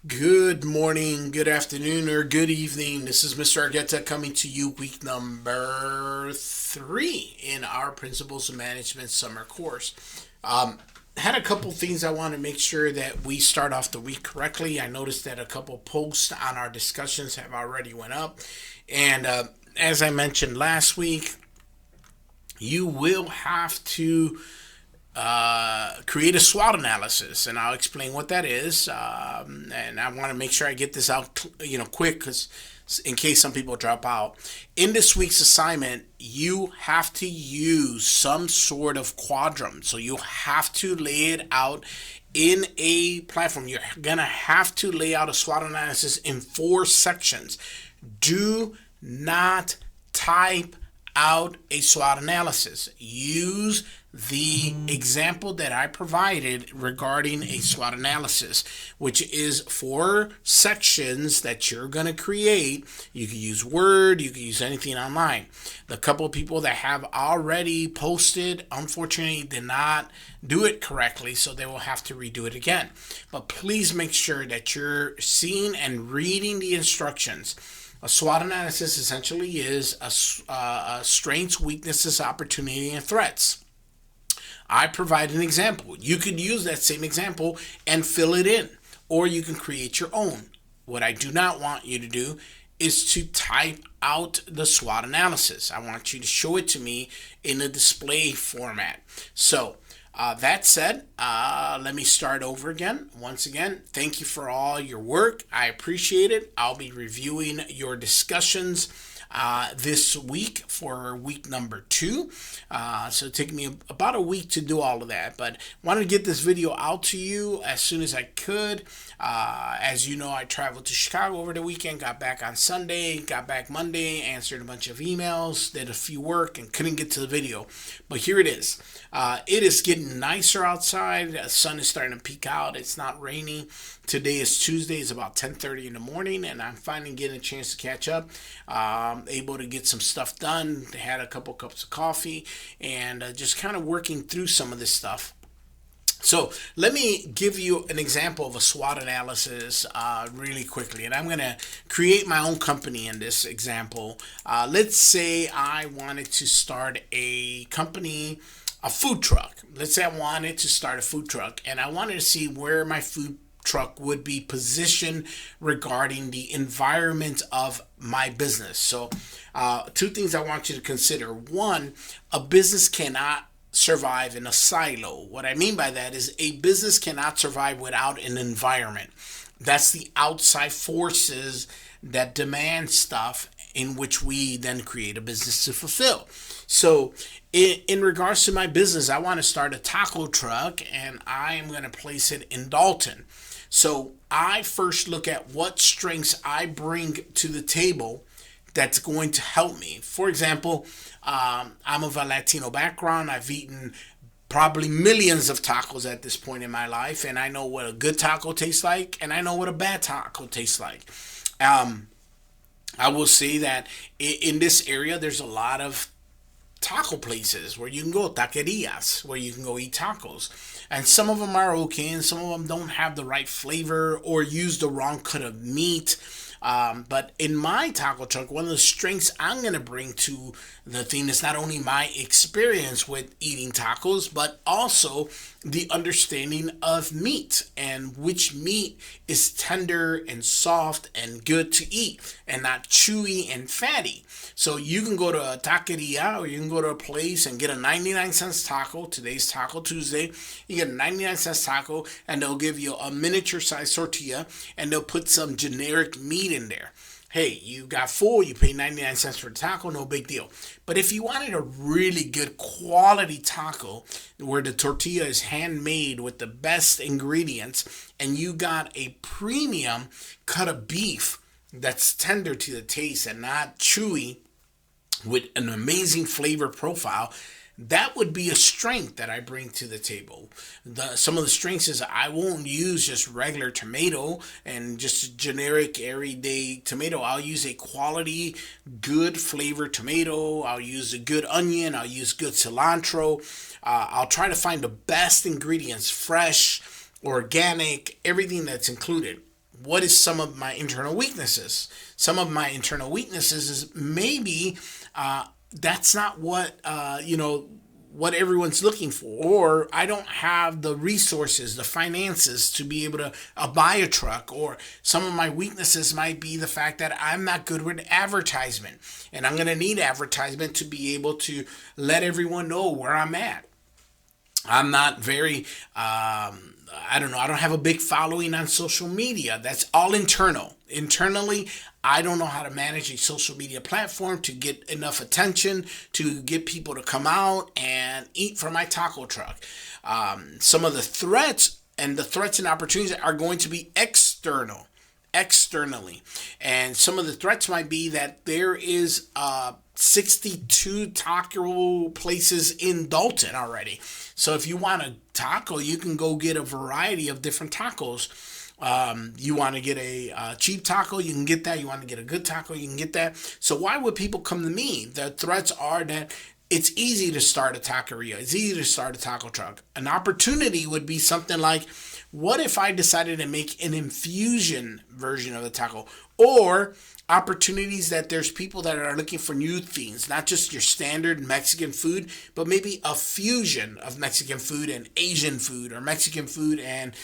Good morning, good afternoon, or good evening. This is Mr. Argueta coming to you week number 3 in our Principles of Management summer course. Had a couple things I want to make sure that we start off the week correctly. I noticed that a couple posts on our discussions have already went up. And as I mentioned last week, you will have to create a SWOT analysis, and I'll explain what that is. And I want to make sure I get this out, quick, because in case some people drop out. In this week's assignment, you have to use some sort of quadrant. So you have to lay it out in a platform. You're gonna have to lay out a SWOT analysis in 4 sections. Do not type out a SWOT analysis. Use the example that I provided regarding a SWOT analysis, which is 4 sections that you're going to create. You can use Word, you can use anything online. The couple of people that have already posted, unfortunately, did not do it correctly, so they will have to redo it again. But please make sure that you're seeing and reading the instructions. A SWOT analysis essentially is a strengths, weaknesses, opportunity, and threats. I provide an example. You could use that same example and fill it in, or you can create your own. What I do not want you to do is to type out the SWOT analysis. I want you to show it to me in a display format. So, that said, let me start over again. Once again, thank you for all your work. I appreciate it. I'll be reviewing your discussions this week for week number 2. So it took me about a week to do all of that, but wanted to get this video out to you as soon as I could. As you know, I traveled to Chicago over the weekend, got back on Sunday, got back Monday, answered a bunch of emails, did a few work, and couldn't get to the video. But here it is. It is getting nicer outside. The sun is starting to peek out. It's not rainy. Today is Tuesday. It's about 10:30 in the morning, and I'm finally getting a chance to catch up. Able to get some stuff done. Had a couple cups of coffee, and just kind of working through some of this stuff. So let me give you an example of a SWOT analysis really quickly. And I'm going to create my own company in this example. Let's say I wanted to start a company, a food truck. Let's say I wanted to start a food truck, and I wanted to see where my food truck would be positioned regarding the environment of my business. So 2 things I want you to consider. One, a business cannot survive in a silo. What I mean by that is a business cannot survive without an environment. That's the outside forces that demand stuff in which we then create a business to fulfill. So in regards to my business, I want to start a taco truck, and I am going to place it in Dalton. So I first look at what strengths I bring to the table that's going to help me. For example, I'm of a Latino background. I've eaten probably millions of tacos at this point in my life, and I know what a good taco tastes like, and I know what a bad taco tastes like. I will say that in this area, there's a lot of taco places where you can go, taquerias, where you can go eat tacos. And some of them are okay, and some of them don't have the right flavor or use the wrong cut of meat. But in my taco truck, one of the strengths I'm going to bring to the thing is not only my experience with eating tacos, but also the understanding of meat and which meat is tender and soft and good to eat and not chewy and fatty. So you can go to a taqueria, or you can go to a place and get a 99 cents taco. Today's Taco Tuesday. You get a 99 cents taco, and they'll give you a miniature size tortilla, and they'll put some generic meat in there. Hey, you got full, you pay 99 cents for the taco, no big deal. But if you wanted a really good quality taco where the tortilla is handmade with the best ingredients, and you got a premium cut of beef that's tender to the taste and not chewy, with an amazing flavor profile, that would be a strength that I bring to the table. Some of the strengths is I won't use just regular tomato and just generic everyday tomato. I'll use a quality, good flavor tomato. I'll use a good onion. I'll use good cilantro. I'll try to find the best ingredients, fresh, organic, everything that's included. what is some of my internal weaknesses? Some of my internal weaknesses is maybe that's not what what everyone's looking for, or I don't have the resources, the finances to be able to buy a truck, or some of my weaknesses might be the fact that I'm not good with advertisement, and I'm going to need advertisement to be able to let everyone know where I'm at. I'm not very, I don't know, I don't have a big following on social media. That's all internal. Internally, I don't know how to manage a social media platform to get enough attention to get people to come out and eat from my taco truck. Some of the threats and opportunities are going to be externally. And some of the threats might be that there is 62 taco places in Dalton already. So if you want a taco, you can go get a variety of different tacos. You want to get a cheap taco, you can get that. You want to get a good taco, you can get that. So why would people come to me? The threats are that it's easy to start a taqueria. It's easy to start a taco truck. An opportunity would be something like, what if I decided to make an infusion version of the taco? Or opportunities that there's people that are looking for new things, not just your standard Mexican food, but maybe a fusion of Mexican food and Asian food, or Mexican food and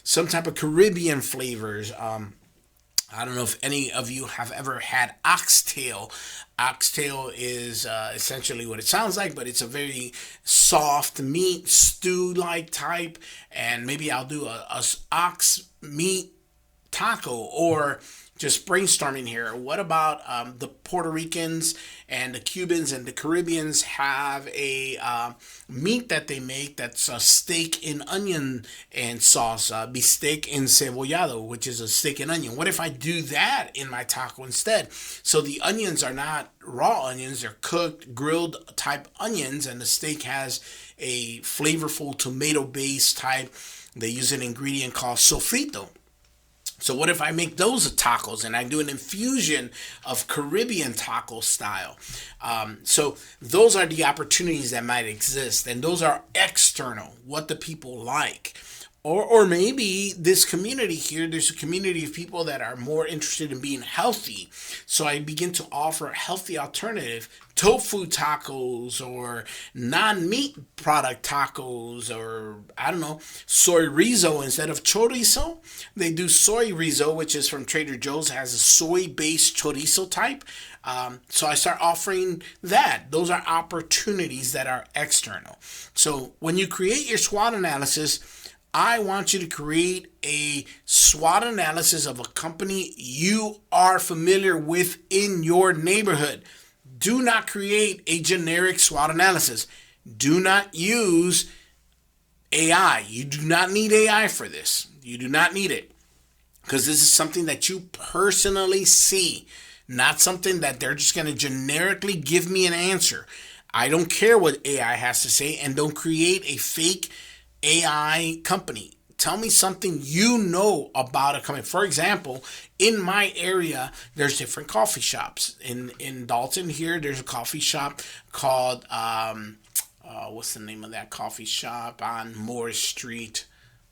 some type of Caribbean flavors. I don't know if any of you have ever had oxtail. Oxtail is essentially what it sounds like, but it's a very soft meat stew-like type, and maybe I'll do a ox meat taco. Or just brainstorming here, what about the Puerto Ricans and the Cubans and the Caribbeans have a meat that they make that's a steak in onion and sauce, bistec encebollado, which is a steak and onion. What if I do that in my taco instead? So the onions are not raw onions, they're cooked, grilled type onions, and the steak has a flavorful tomato based type. They use an ingredient called sofrito. So what if I make those tacos and I do an infusion of Caribbean taco style? So those are the opportunities that might exist, and those are external, what the people like. Or maybe this community here, there's a community of people that are more interested in being healthy. So I begin to offer a healthy alternative, tofu tacos or non-meat product tacos, or I don't know, soy rizo instead of chorizo. They do soy rizo, which is from Trader Joe's, has a soy-based chorizo type. So I start offering that. Those are opportunities that are external. So when you create your SWOT analysis, I want you to create a SWOT analysis of a company you are familiar with in your neighborhood. Do not create a generic SWOT analysis. Do not use AI. You do not need AI for this. You do not need it, because this is something that you personally see, not something that they're just going to generically give me an answer. I don't care what AI has to say, and don't create a fake AI company. Tell me something you know about a company. For example, in my area, there's different coffee shops. In Dalton here, there's a coffee shop called, what's the name of that coffee shop on Morris Street?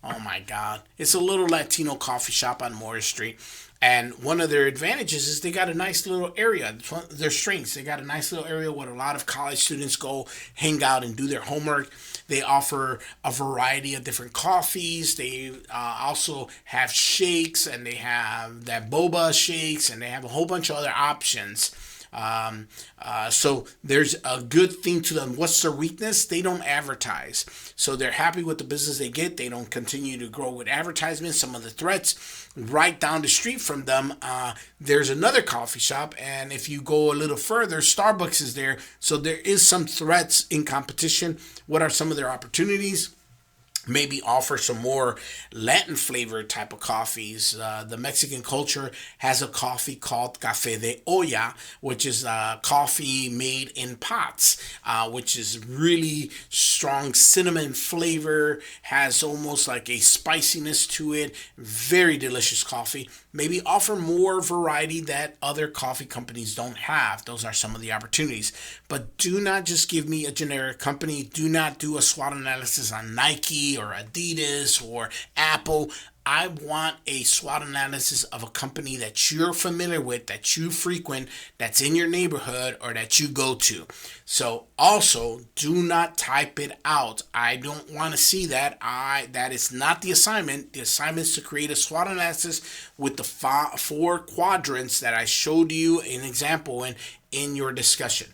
Oh my God. It's a little Latino coffee shop on Morris Street. And one of their advantages is they got a nice little area. Their strengths, they got a nice little area where a lot of college students go hang out and do their homework. They offer a variety of different coffees. They also have shakes, and they have that boba shakes, and they have a whole bunch of other options. So there's a good thing to them. What's their weakness? They don't advertise. So they're happy with the business they get. They don't continue to grow with advertisements. Some of the threats, right down the street from them, there's another coffee shop. And if you go a little further, Starbucks is there. So there is some threats in competition. What are some of their opportunities? Maybe offer some more Latin flavor type of coffees. The Mexican culture has a coffee called Café de Olla, which is coffee made in pots, which is really strong cinnamon flavor, has almost like a spiciness to it. Very delicious coffee. Maybe offer more variety that other coffee companies don't have. Those are some of the opportunities. But do not just give me a generic company. Do not do a SWOT analysis on Nike or Adidas or Apple. I want a SWOT analysis of a company that you're familiar with, that you frequent, that's in your neighborhood, or that you go to. So also, do not type it out. I don't want to see that. That is not the assignment. The assignment is to create a SWOT analysis with the four quadrants that I showed you an example in your discussion.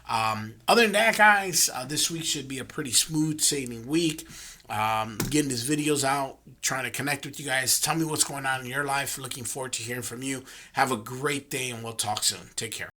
Other than that, guys, this week should be a pretty smooth sailing week. Getting these videos out, trying to connect with you guys. Tell me what's going on in your life. Looking forward to hearing from you. Have a great day, and we'll talk soon. Take care.